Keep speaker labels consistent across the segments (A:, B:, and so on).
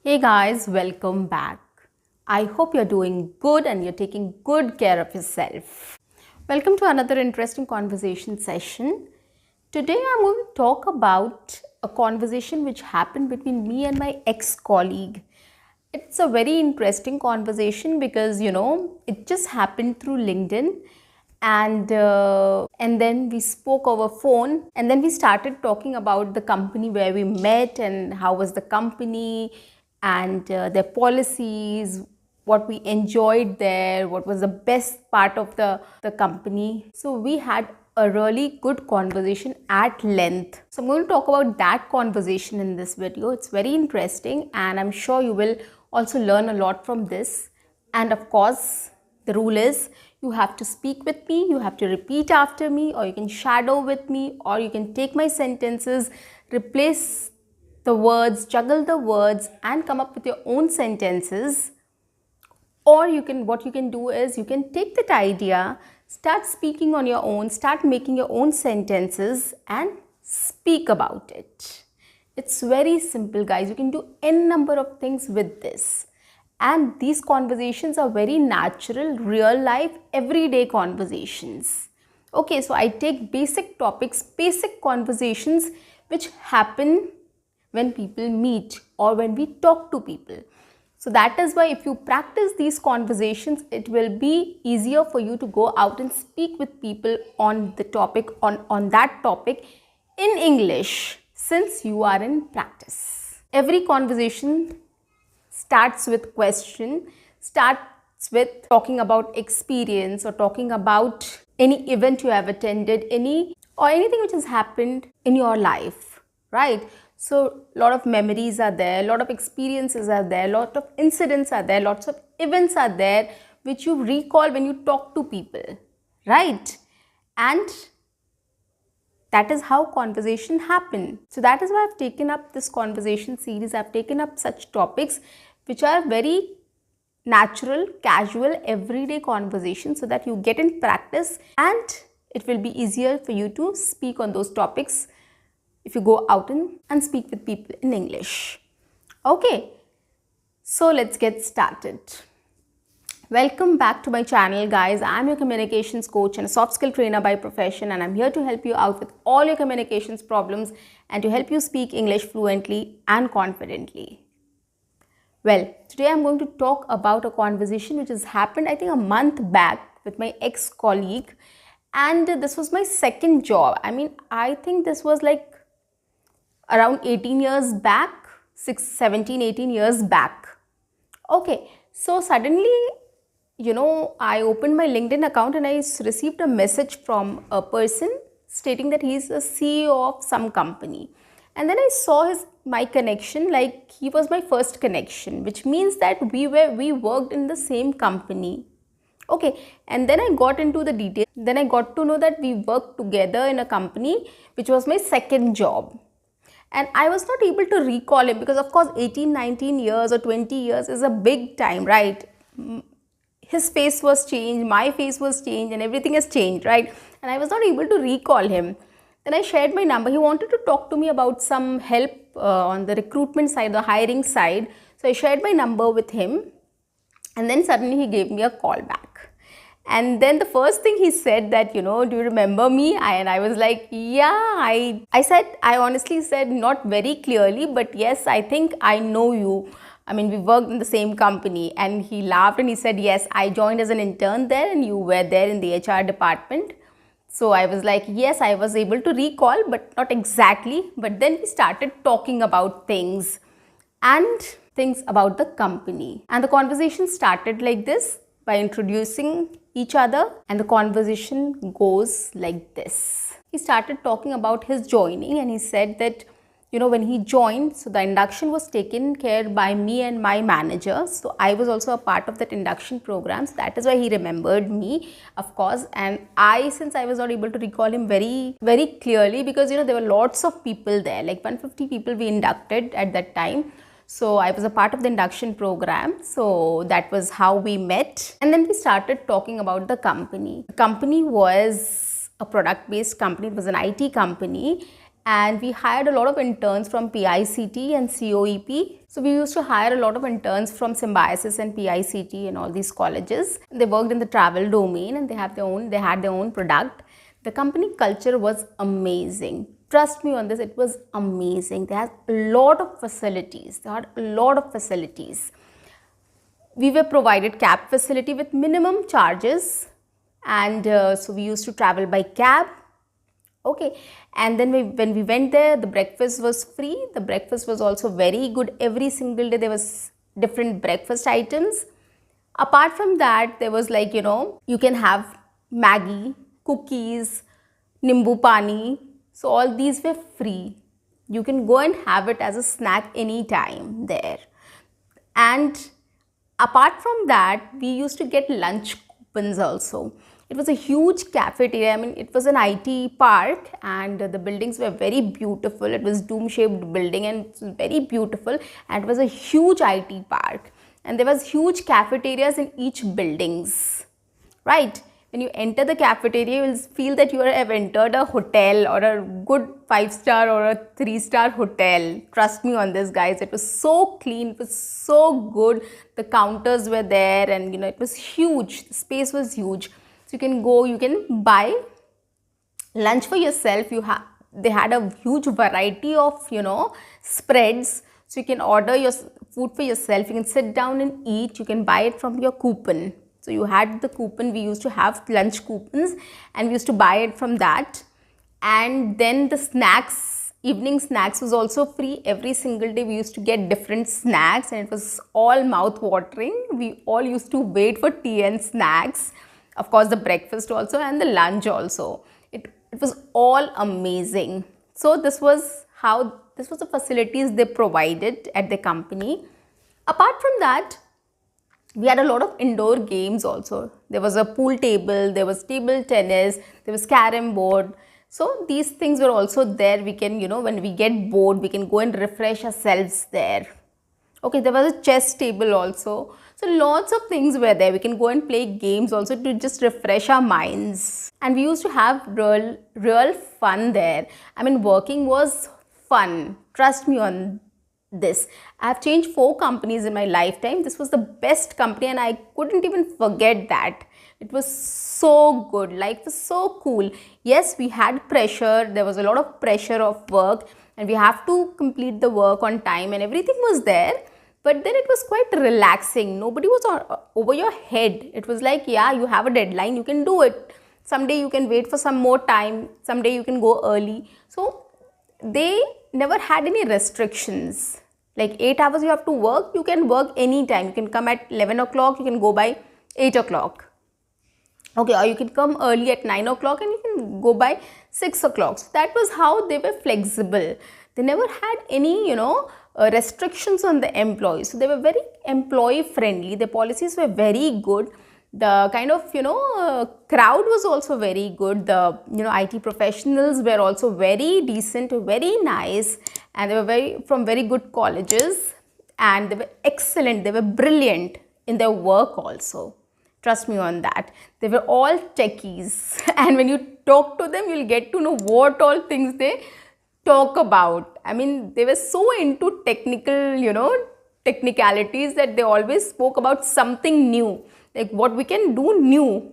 A: Hey guys, welcome back. I hope you're doing good and you're taking good care of yourself. Welcome to another interesting conversation session. Today I'm going to talk about a conversation which happened between me and my ex-colleague. It's a very interesting conversation because it just happened through LinkedIn and then we spoke over phone and then we started talking about the company where we met and how was the company and their policies, what we enjoyed there, what was the best part of the company. So we had a really good conversation at length. So I'm going to talk about that conversation in this video. It's very interesting and I'm sure you will also learn a lot from this. And of course, the rule is you have to speak with me, you have to repeat after me, or you can shadow with me, or you can take my sentences, replace the words, juggle the words and come up with your own sentences. Or what you can do is you can take that idea, start speaking on your own, start making your own sentences and speak about it. It's very simple, guys. You can do n number of things with this. And these conversations are very natural, real life, everyday conversations. Okay, so I take basic topics, basic conversations which happen when people meet or when we talk to people. So that is why if you practice these conversations, it will be easier for you to go out and speak with people on the topic, on that topic in English, since you are in practice. Every conversation starts with question, starts with talking about experience or talking about any event you have attended, anything which has happened in your life, right? So a lot of memories are there, a lot of experiences are there, a lot of incidents are there, lots of events are there which you recall when you talk to people, right? And that is how conversation happen. So that is why I've taken up this conversation series. I've taken up such topics which are very natural, casual, everyday conversations so that you get in practice and it will be easier for you to speak on those topics if you go out and speak with people in English. Okay, so let's get started. Welcome back to my channel, guys. I'm your communications coach and a soft skill trainer by profession, and I'm here to help you out with all your communications problems and to help you speak English fluently and confidently. Well, today I'm going to talk about a conversation which has happened, I think, a month back with my ex-colleague, and this was my second job. I think this was like around 18 years back, 17, 18 years back. Okay, so suddenly, I opened my LinkedIn account and I received a message from a person stating that he's a CEO of some company. And then I saw my connection, like he was my first connection, which means that we worked in the same company. Okay, and then I got into the details. Then I got to know that we worked together in a company, which was my second job. And I was not able to recall him because, of course, 18, 19 years or 20 years is a big time, right? His face was changed, my face was changed, and everything has changed, right? And I was not able to recall him. Then I shared my number. He wanted to talk to me about some help on the recruitment side, the hiring side. So I shared my number with him. And then suddenly he gave me a call back. And then the first thing he said that, do you remember me? And I was like, yeah, I honestly said not very clearly, but yes, I think I know you. We worked in the same company. And he laughed and he said, yes, I joined as an intern there and you were there in the HR department. So I was like, yes, I was able to recall, but not exactly. But then we started talking about things and things about the company. And the conversation started like this by introducing each other, and the conversation goes like this. He started talking about his joining and he said that, when he joined, so the induction was taken care by me and my manager. So I was also a part of that induction program. So that is why he remembered me, of course. And since I was not able to recall him very, very clearly because, there were lots of people there, like 150 people we inducted at that time. So I was a part of the induction program. So that was how we met. And then we started talking about the company. The company was a product-based company. It was an IT company. and we hired a lot of interns from PICT and COEP. So we used to hire a lot of interns from Symbiosis and PICT and all these colleges. They worked in the travel domain and they had their own product. The company culture was amazing. Trust me on this, it was amazing. They had a lot of facilities. We were provided cab facility with minimum charges, and so we used to travel by cab. Okay, and then when we went there, the breakfast was free. The breakfast was also very good. Every single day there was different breakfast items. Apart from that, there was like, you can have Maggie, cookies, Nimbu Pani. So all these were free. You can go and have it as a snack anytime there. And apart from that, we used to get lunch coupons also. It was a huge cafeteria. I mean, it was an IT park and the buildings were very beautiful. It was dome-shaped building and it was very beautiful, and it was a huge IT park. And there was huge cafeterias in each buildings, right? When you enter the cafeteria, you will feel that you have entered a hotel or a good 5-star or a 3-star hotel. Trust me on this, guys. It was so clean. It was so good. The counters were there and, it was huge. The space was huge. So you can go, you can buy lunch for yourself. They had a huge variety of, spreads. So you can order your food for yourself. You can sit down and eat. You can buy it from your coupon. So you had the coupon. We used to have lunch coupons and we used to buy it from that. And then the snacks, evening snacks was also free. Every single day we used to get different snacks and it was all mouth watering. We all used to wait for tea and snacks. Of course, the breakfast also and the lunch also. It was all amazing. So this was the facilities they provided at the company. Apart from that, we had a lot of indoor games also. There was a pool table, there was table tennis, there was carom board. So these things were also there. We can, when we get bored, we can go and refresh ourselves there. Okay, there was a chess table also. So lots of things were there. We can go and play games also to just refresh our minds. And we used to have real fun there. I mean, working was fun. Trust me on this. I have changed 4 companies in my lifetime. This was the best company and I couldn't even forget that. It was so good. Life was so cool. Yes, we had pressure. There was a lot of pressure of work and we have to complete the work on time and everything was there. But then it was quite relaxing. Nobody was over your head. It was like, yeah, you have a deadline, you can do it. Someday you can wait for some more time. Someday you can go early. So they never had any restrictions. Like 8 hours you have to work, you can work anytime. You can come at 11 o'clock, you can go by 8 o'clock. Okay, or you can come early at 9 o'clock and you can go by 6 o'clock. So that was how they were flexible. They never had any, restrictions on the employees. So they were very employee friendly. The policies were very good. The kind of, crowd was also very good. The, IT professionals were also very decent, very nice, and they were from very good colleges and they were excellent. They were brilliant in their work also. Trust me on that. They were all techies and when you talk to them, you'll get to know what all things they talk about. I mean, they were so into technicalities that they always spoke about something new, like what we can do new,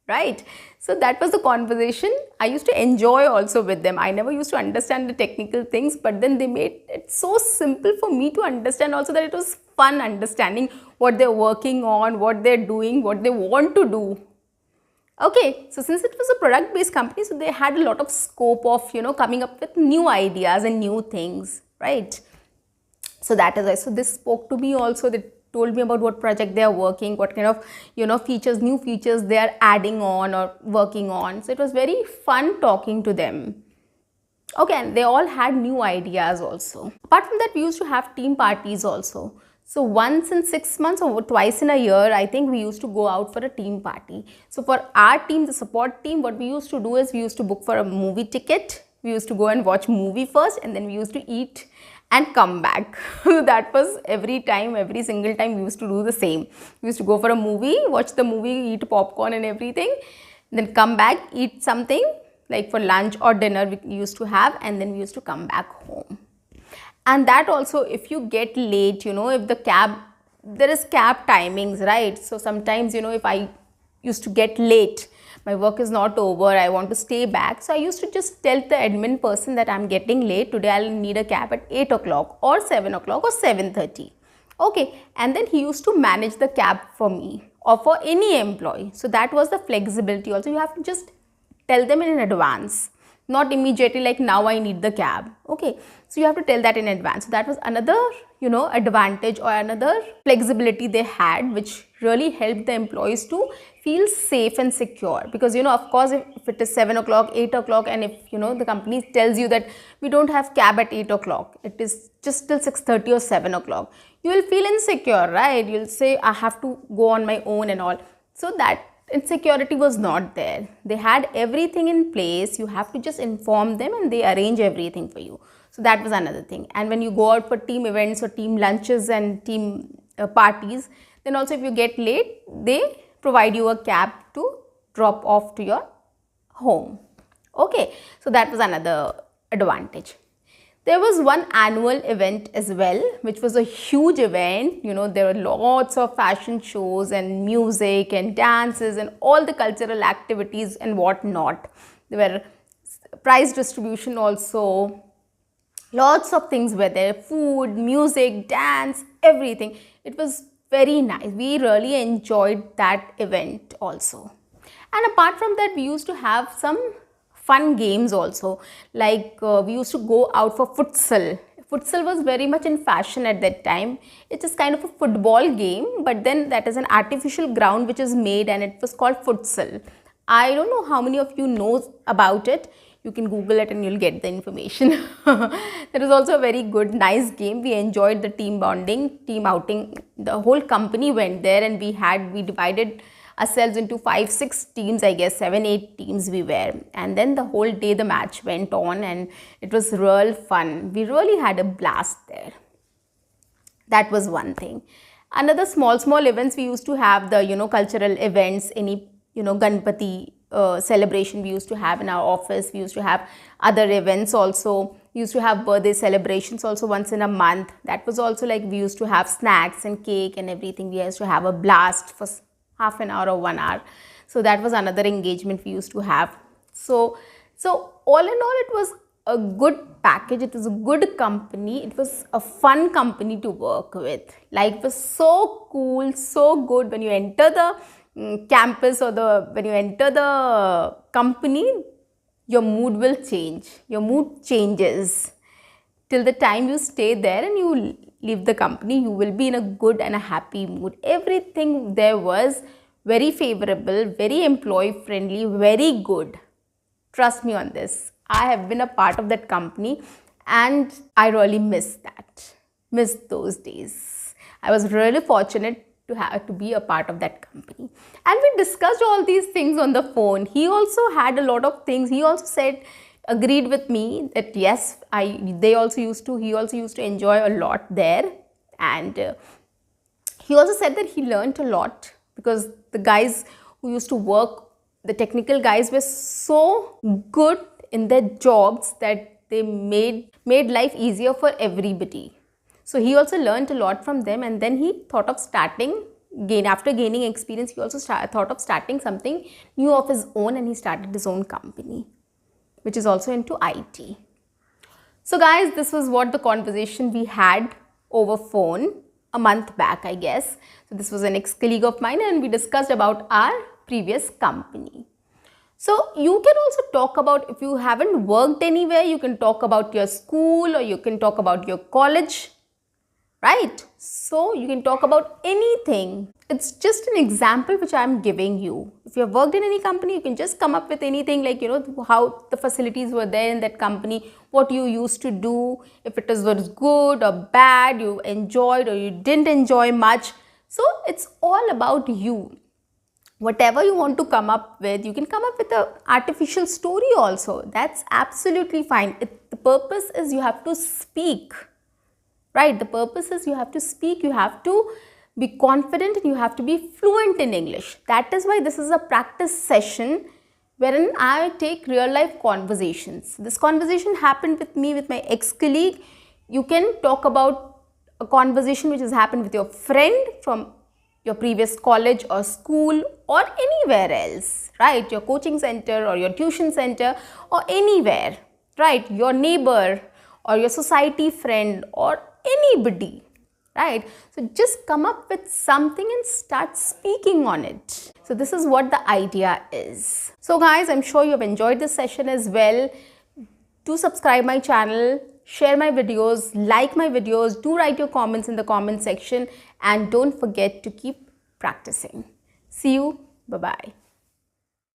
A: right? So that was the conversation. I used to enjoy also with them. I never used to understand the technical things, but then they made it so simple for me to understand also that it was fun understanding what they're working on, what they're doing, what they want to do. Okay, so since it was a product-based company, so they had a lot of scope of, coming up with new ideas and new things, right? So that is why. So this spoke to me also. They told me about what project they are working, what kind of, new features they are adding on or working on. So it was very fun talking to them. Okay, and they all had new ideas also. Apart from that, we used to have team parties also. So once in 6 months or twice in a year, I think we used to go out for a team party. So for our team, the support team, what we used to do is we used to book for a movie ticket. We used to go and watch movie first and then we used to eat and come back. That was every single time we used to do the same. We used to go for a movie, watch the movie, eat popcorn and everything, then come back, eat something, like for lunch or dinner we used to have, and then we used to come back home. And that also, if you get late, if the cab, there is cab timings, right? So sometimes, if I used to get late, my work is not over, I want to stay back, so I used to just tell the admin person that I'm getting late today, I'll need a cab at 8 o'clock or 7 o'clock or 7:30. Okay, and then he used to manage the cab for me or for any employee. So that was the flexibility also. You have to just tell them in advance, not immediately like now I need the cab. Okay, so you have to tell that in advance. So that was another advantage or another flexibility they had, which really helped the employees to feel safe and secure. Because of course, if it is 7 o'clock, 8 o'clock, and if the company tells you that we don't have cab at 8 o'clock, it is just till 6:30 or 7 o'clock, you will feel insecure, right? You'll say I have to go on my own and all. So that insecurity was not there. They had everything in place. You have to just inform them and they arrange everything for you. So that was another thing. And when you go out for team events or team lunches and team parties, then also if you get late, they provide you a cab to drop off to your home. Okay, so that was another advantage. There was one annual event as well, which was a huge event. There were lots of fashion shows and music and dances and all the cultural activities and whatnot. There were prize distribution also. Lots of things were there, food, music, dance, everything. It was very nice. We really enjoyed that event also. And apart from that, we used to have some fun games also, like we used to go out for futsal. Futsal was very much in fashion at that time. It is kind of a football game, but then that is an artificial ground which is made, and it was called futsal. I don't know how many of you know about it. You can Google it and you'll get the information. That was also a very good, nice game. We enjoyed the team bonding, team outing. The whole company went there, and we divided ourselves into 5-6 teams, I guess 7-8 teams we were, and then the whole day the match went on, and it was real fun. We really had a blast there. That was one thing. Another small events we used to have, the cultural events, any Ganpati celebration we used to have in our office. We used to have other events also. We used to have birthday celebrations also once in a month. That was also like we used to have snacks and cake and everything. We used to have a blast for half an hour or 1 hour. So that was another engagement we used to have. So all in all, it was a good package. It was a good company. It was a fun company to work with. Life was so cool, so good. When you enter the campus or when you enter the company, your mood will change. Your mood changes. Till the time you stay there and you leave the company, you will be in a good and a happy mood. Everything there was very favorable, very employee friendly, very good. Trust me on this. I have been a part of that company and I really miss those days. I was really fortunate to be a part of that company. And we discussed all these things on the phone. He also had a lot of things. He also agreed with me that yes, he also used to enjoy a lot there, and he also said that he learned a lot because the guys who used to work, the technical guys, were so good in their jobs that they made life easier for everybody. So he also learned a lot from them, and then he thought of after gaining experience, he also thought of starting something new of his own, and he started his own company, which is also into IT. So guys, this was what the conversation we had over phone a month back, I guess. So this was an ex-colleague of mine and we discussed about our previous company. So you can also talk about, if you haven't worked anywhere, you can talk about your school or you can talk about your college, right? So you can talk about anything. It's just an example which I'm giving you. If you have worked in any company, you can just come up with anything like, how the facilities were there in that company, what you used to do, if it was good or bad, you enjoyed or you didn't enjoy much. So it's all about you. Whatever you want to come up with, you can come up with an artificial story also. That's absolutely fine. The purpose is you have to speak, right? The purpose is you have to speak, you have to be confident and you have to be fluent in English. That is why this is a practice session wherein I take real life conversations. This conversation happened with me with my ex-colleague. You can talk about a conversation which has happened with your friend from your previous college or school or anywhere else, right? Your coaching center or your tuition center or anywhere, right? Your neighbor or your society friend or anybody, right? So just come up with something and start speaking on it. So this is what the idea is. So guys, I'm sure you've enjoyed this session as well. Do subscribe my channel, share my videos, like my videos, do write your comments in the comment section, and don't forget to keep practicing. See you. Bye-bye.